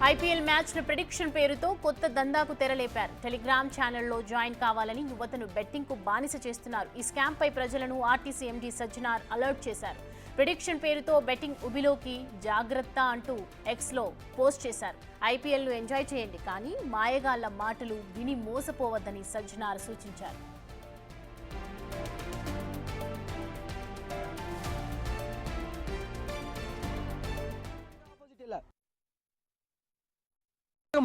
IPL మ్యాచ్ల prediction పేరుతో కొత్త దందాకు తెరలేపారు. టెలిగ్రామ్ ఛానల్లో జాయిన్ కావాలని యువతను బెట్టింగ్కు బానిస చేస్తున్నారు. ఈ స్కామ్పై ప్రజలను ఆర్టీసీ ఎండీ సజ్జనార్ అలర్ట్ చేశారు. ప్రిడిక్షన్ పేరుతో బెట్టింగ్ ఉబిలోకి జాగ్రత్త అంటూ ఎక్స్లో పోస్ట్ చేశారు. ఐపీఎల్ను ఎంజాయ్ చేయండి, కానీ మాయగాళ్ల మాటలు విని మోసపోవద్దని సజ్జనార్ సూచించారు.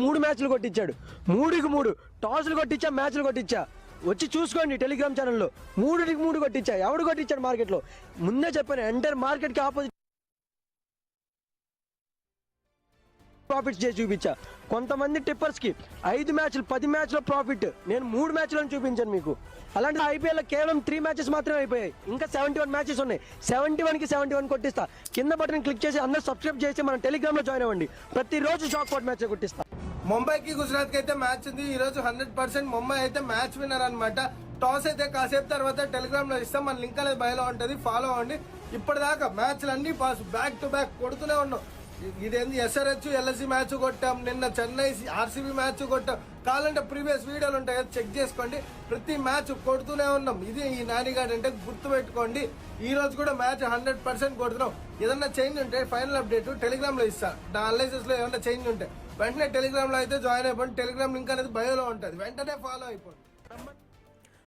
మూడు మ్యాచ్లు కొట్టించాడు, 3కి 3 టాస్లు కొట్టించా, మ్యాచ్లు కొట్టించా. వచ్చి చూసుకోండి టెలిగ్రామ్ ఛానల్లో 3కి 3 కొట్టించా. ఎవడు కొట్టించాడు మార్కెట్లో? ముందే చెప్పాను, ఎంటైర్ మార్కెట్కి ఆపోజిట్ ప్రాఫిట్స్ చేసి చూపించా. కొంతమంది టిప్పర్స్కి 5 మ్యాచ్లు 10 మ్యాచ్ల ప్రాఫిట్, నేను 3 మ్యాచ్లను చూపించాను మీకు. అలాంటి ఐపీఎల్లో కేవలం 3 మ్యాచెస్ మాత్రమే అయిపోయాయి. ఇంకా 71 మ్యాచెస్ ఉన్నాయి. 71కి 71 కొట్టిస్తా. కింద బటన్ క్లిక్ చేసి అందరూ సబ్స్క్రైబ్ చేసి మన టెలిగ్రామ్లో జాయిన్ అవ్వండి. ప్రతిరోజు షాక్ అవుట్ మ్యాచ్ కొట్టిస్తా. ముంబైకి గుజరాత్ కి అయితే మ్యాచ్ ఉంది. ఈ రోజు 100% ముంబై అయితే మ్యాచ్ విన్నర్ అనమాట. టాస్ అయితే కాసేపు తర్వాత టెలిగ్రామ్ లో ఇస్తాం. మన లింక్ అనేది బయలో ఉంటది, ఫాలో అవ్వండి. ఇప్పటిదాకా మ్యాచ్లు అన్ని పాస్ బ్యాక్ టు బ్యాక్ కొడుతూనే ఉన్నాం. ఇదేంది ఎస్ఆర్హెచ్ ఎల్ఎస్సి మ్యాచ్ కొట్టాం, నిన్న చెన్నై ఆర్సీబీ మ్యాచ్ కొట్టాం. కావాలంటే ప్రీవియస్ వీడియోలు ఉంటాయి, చెక్ చేసుకోండి. ప్రతి మ్యాచ్ కొడుతూనే ఉన్నాం. ఇది ఈ నానిగాడు అంటే గుర్తు పెట్టుకోండి. ఈ రోజు కూడా మ్యాచ్ 100% కొడుతున్నాం. ఏదన్నా చేంజ్ ఉంటే ఫైనల్ అప్డేట్ టెలిగ్రామ్ లో ఇస్తా. నా అనాలిసిస్ లో ఏమన్నా చేంజ్ ఉంటే వెంటనే టెలిగ్రామ్ లో అయితే జాయిన్ అయిపోండి. టెలిగ్రామ్ లింక్ అనేది బయోలో ఉంటుంది, వెంటనే ఫాలో అయిపోండి.